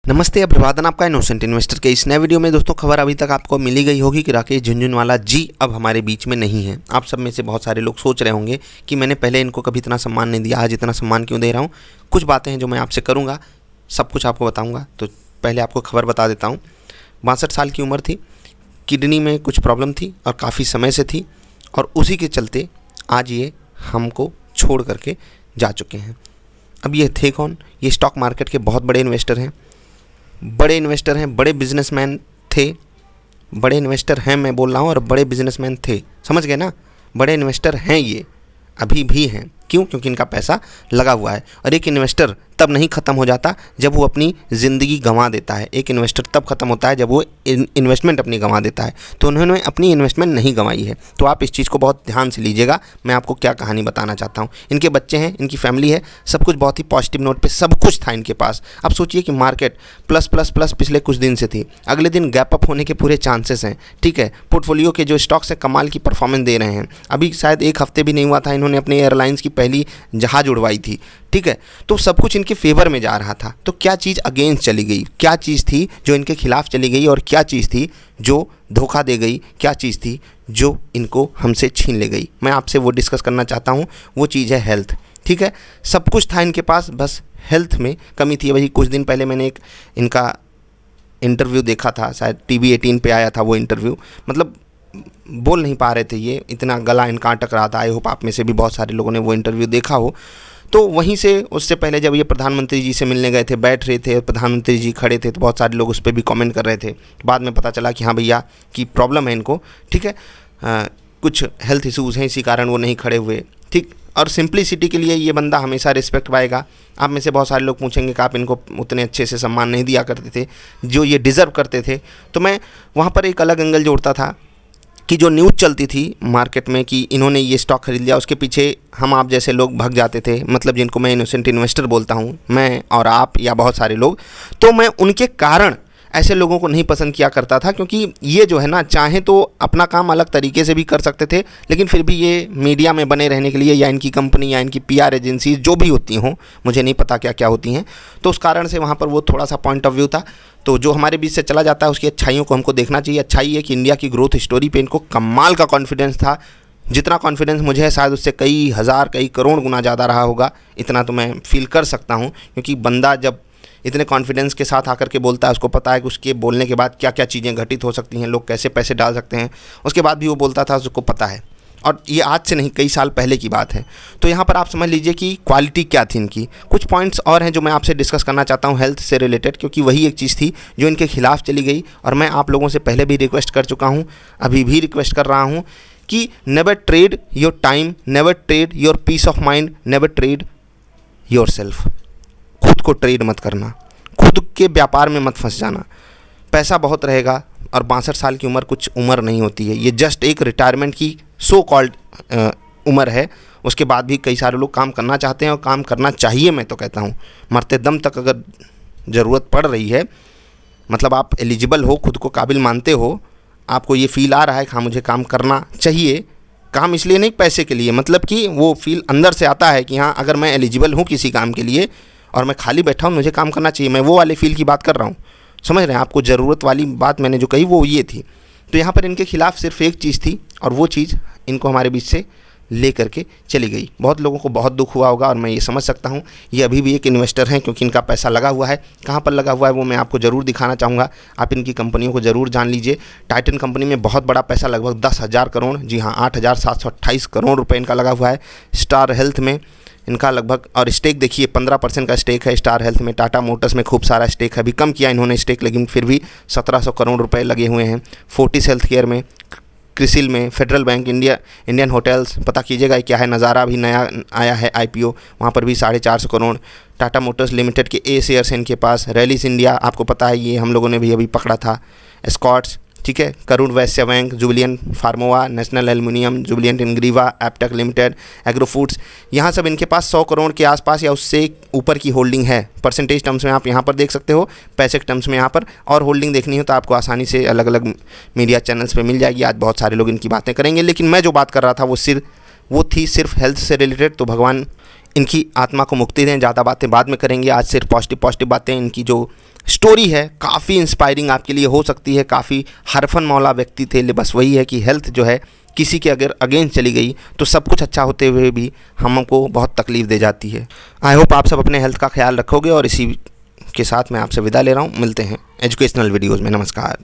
नमस्ते, अभिवादन आपका इनोसेंट इन्वेस्टर के इस नए वीडियो में। दोस्तों, खबर अभी तक आपको मिली गई होगी कि राकेश झुनझुनवाला जी अब हमारे बीच में नहीं है। आप सब में से बहुत सारे लोग सोच रहे होंगे कि मैंने पहले इनको कभी इतना सम्मान नहीं दिया, आज इतना सम्मान क्यों दे रहा हूँ। कुछ बातें हैं जो मैं आपसे करूँगा, सब कुछ आपको बताऊँगा। तो पहले आपको खबर बता देता हूँ। 62 साल की उम्र थी, किडनी में कुछ प्रॉब्लम थी और काफ़ी समय से थी, और उसी के चलते आज ये हमको छोड़ करके जा चुके हैं। अब ये थे कौन? ये स्टॉक मार्केट के बहुत बड़े इन्वेस्टर हैं, बड़े बिजनेसमैन थे। बड़े इन्वेस्टर हैं मैं बोल रहा हूँ, और बड़े बिजनेसमैन थे, समझ गए ना। बड़े इन्वेस्टर हैं ये, अभी भी हैं। क्यों? क्योंकि इनका पैसा लगा हुआ है। और एक इन्वेस्टर तब नहीं ख़त्म हो जाता जब वो अपनी ज़िंदगी गंवा देता है। एक इन्वेस्टर तब ख़त्म होता है जब वो इन्वेस्टमेंट अपनी गंवा देता है। तो उन्होंने अपनी इन्वेस्टमेंट नहीं गंवाई है। तो आप इस चीज़ को बहुत ध्यान से लीजिएगा। मैं आपको क्या कहानी बताना चाहता हूँ। इनके बच्चे हैं, इनकी फैमिली है, सब कुछ बहुत ही पॉजिटिव नोट पे सब कुछ था इनके पास। अब सोचिए कि मार्केट प्लस प्लस प्लस पिछले कुछ दिन से थी, अगले दिन गैप अप होने के पूरे चांसेस हैं। ठीक है, पोर्टफोलियो के जो स्टॉक्स हैं कमाल की परफॉर्मेंस दे रहे हैं। अभी शायद एक हफ्ते भी नहीं हुआ था, इन्होंने अपनी एयरलाइंस की पहली जहाज़ उड़वाई थी। ठीक है, तो सब कुछ इनके फेवर में जा रहा था। तो क्या चीज़ अगेंस्ट चली गई, क्या चीज़ थी जो इनके खिलाफ चली गई, और क्या चीज़ थी जो धोखा दे गई, क्या चीज़ थी जो इनको हमसे छीन ले गई। मैं आपसे वो डिस्कस करना चाहता हूँ। वो चीज़ है हेल्थ। ठीक है, सब कुछ था इनके पास, बस हेल्थ में कमी थी। वही कुछ दिन पहले मैंने एक इनका इंटरव्यू देखा था, शायद TV 18 पे आया था वो इंटरव्यू। मतलब बोल नहीं पा रहे थे, ये इतना गला इनका अटक रहा था। आई होप आप में से भी बहुत सारे लोगों ने वो इंटरव्यू देखा हो। तो वहीं से उससे पहले जब ये प्रधानमंत्री जी से मिलने गए थे, बैठ रहे थे, प्रधानमंत्री जी खड़े थे, तो बहुत सारे लोग उस पर भी कमेंट कर रहे थे। बाद में पता चला कि हाँ भैया की प्रॉब्लम है इनको। ठीक है, कुछ हेल्थ इशूज़ हैं, इसी कारण वो नहीं खड़े हुए। ठीक, और सिंप्लिसिटी के लिए ये बंदा हमेशा रिस्पेक्ट पाएगा। आप में से बहुत सारे लोग पूछेंगे कि आप इनको उतने अच्छे से सम्मान नहीं दिया करते थे जो ये डिज़र्व करते थे। तो मैं वहाँ पर एक अलग एंगल जोड़ता था कि जो न्यूज़ चलती थी मार्केट में कि इन्होंने ये स्टॉक खरीद लिया, उसके पीछे हम आप जैसे लोग भाग जाते थे, मतलब जिनको मैं इनोसेंट इन्वेस्टर बोलता हूँ, मैं और आप या बहुत सारे लोग। तो मैं उनके कारण ऐसे लोगों को नहीं पसंद किया करता था, क्योंकि ये जो है ना, चाहे तो अपना काम अलग तरीके से भी कर सकते थे, लेकिन फिर भी ये मीडिया में बने रहने के लिए, या इनकी कंपनी या इनकी PR एजेंसीज जो भी होती हों, मुझे नहीं पता क्या क्या होती हैं, तो उस कारण से वहाँ पर वो थोड़ा सा पॉइंट ऑफ व्यू था। तो जो हमारे बीच से चला जाता है उसकी अच्छाइयों को हमको देखना चाहिए। अच्छाई है कि इंडिया की ग्रोथ स्टोरी पे इनको कमाल का कॉन्फिडेंस था। जितना कॉन्फिडेंस मुझे है शायद उससे कई हज़ार कई करोड़ गुना ज़्यादा रहा होगा। इतना तो मैं फील कर सकता हूँ, क्योंकि बंदा जब इतने कॉन्फिडेंस के साथ आकर के बोलता है, उसको पता है कि उसके बोलने के बाद क्या क्या चीज़ें घटित हो सकती हैं, लोग कैसे पैसे डाल सकते हैं, उसके बाद भी वो बोलता था, उसको पता है। और ये आज से नहीं, कई साल पहले की बात है। तो यहाँ पर आप समझ लीजिए कि क्वालिटी क्या थी इनकी। कुछ पॉइंट्स और हैं जो मैं आपसे डिस्कस करना चाहता हूँ हेल्थ से रिलेटेड, क्योंकि वही एक चीज़ थी जो इनके खिलाफ चली गई। और मैं आप लोगों से पहले भी रिक्वेस्ट कर चुका हूँ, अभी भी रिक्वेस्ट कर रहा हूँ कि never trade your time, never trade your peace of mind, never trade yourself. खुद को ट्रेड मत करना, खुद के व्यापार में मत फंस जाना। पैसा बहुत रहेगा, और 62 साल की उम्र कुछ उम्र नहीं होती है। ये जस्ट एक रिटायरमेंट की सो कॉल्ड उम्र है। उसके बाद भी कई सारे लोग काम करना चाहते हैं, और काम करना चाहिए। मैं तो कहता हूँ मरते दम तक अगर ज़रूरत पड़ रही है, मतलब आप एलिजिबल हो, खुद को काबिल मानते हो, आपको ये फील आ रहा है कि हाँ मुझे काम करना चाहिए। काम इसलिए नहीं पैसे के लिए, मतलब कि वो फील अंदर से आता है कि हाँ अगर मैं एलिजिबल हूँ किसी काम के लिए और मैं खाली बैठा हूँ, मुझे काम करना चाहिए। मैं वो वाले फील की बात कर रहा हूँ, समझ रहे हैं। आपको ज़रूरत वाली बात मैंने जो कही वो ये थी। तो यहाँ पर इनके खिलाफ सिर्फ एक चीज़ थी, और वो चीज़ इनको हमारे बीच से ले करके चली गई। बहुत लोगों को बहुत दुख हुआ होगा, और मैं ये समझ सकता हूँ। ये अभी भी एक इन्वेस्टर हैं, क्योंकि इनका पैसा लगा हुआ है। कहाँ पर लगा हुआ है वो मैं आपको ज़रूर दिखाना चाहूँगा। आप इनकी कंपनियों को ज़रूर जान लीजिए। टाइटन कंपनी में बहुत बड़ा पैसा, लगभग 10,000 करोड़, जी हाँ 8,728 करोड़ रुपये इनका लगा हुआ है। स्टार हेल्थ में इनका लगभग, और स्टेक देखिए 15% का स्टेक है स्टार हेल्थ में। टाटा मोटर्स में खूब सारा स्टेक है, अभी कम किया इन्होंने स्टेक, लेकिन फिर भी 1700 करोड़ रुपए लगे हुए हैं। फोर्टिस हेल्थ केयर में, क्रिसिल में, फेडरल बैंक, इंडियन होटल्स, पता कीजिएगा क्या है, नज़ारा अभी नया आया है IPO, वहाँ पर भी 450 करोड़। टाटा मोटर्स लिमिटेड के A शेयर्स हैं इनके पास। रैलिस इंडिया आपको पता है, ये हम लोगों ने भी अभी पकड़ा था। स्कॉट्स, ठीक है, Karur Vysya bank, Jubilant Pharmova, national aluminium, Jubilant Ingrevia, Aptech limited, agro foods, यहाँ सब इनके पास 100 करोड़ के आसपास या उससे ऊपर की होल्डिंग है। परसेंटेज टर्म्स में आप यहाँ पर देख सकते हो, पैसे के टर्म्स में यहाँ पर। और होल्डिंग देखनी हो तो आपको आसानी से अलग अलग मीडिया चैनल्स पे मिल जाएगी। आज बहुत सारे लोग इनकी बातें करेंगे, लेकिन मैं जो बात कर रहा था वो थी सिर्फ हेल्थ से रिलेटेड। तो भगवान इनकी आत्मा को मुक्ति दें। ज़्यादा बातें बाद में करेंगे, आज सिर्फ पॉजिटिव बातें, इनकी जो स्टोरी है, काफ़ी इंस्पायरिंग आपके लिए हो सकती है। काफ़ी हरफन मौला व्यक्ति थे, बस वही है कि हेल्थ जो है किसी के अगर अगेंस्ट चली गई तो सब कुछ अच्छा होते हुए भी हमको बहुत तकलीफ़ दे जाती है। आई होप आप सब अपने हेल्थ का ख्याल रखोगे और इसी के साथ मैं आपसे विदा ले रहा हूँ। मिलते हैं एजुकेशनल वीडियोज़ में। नमस्कार।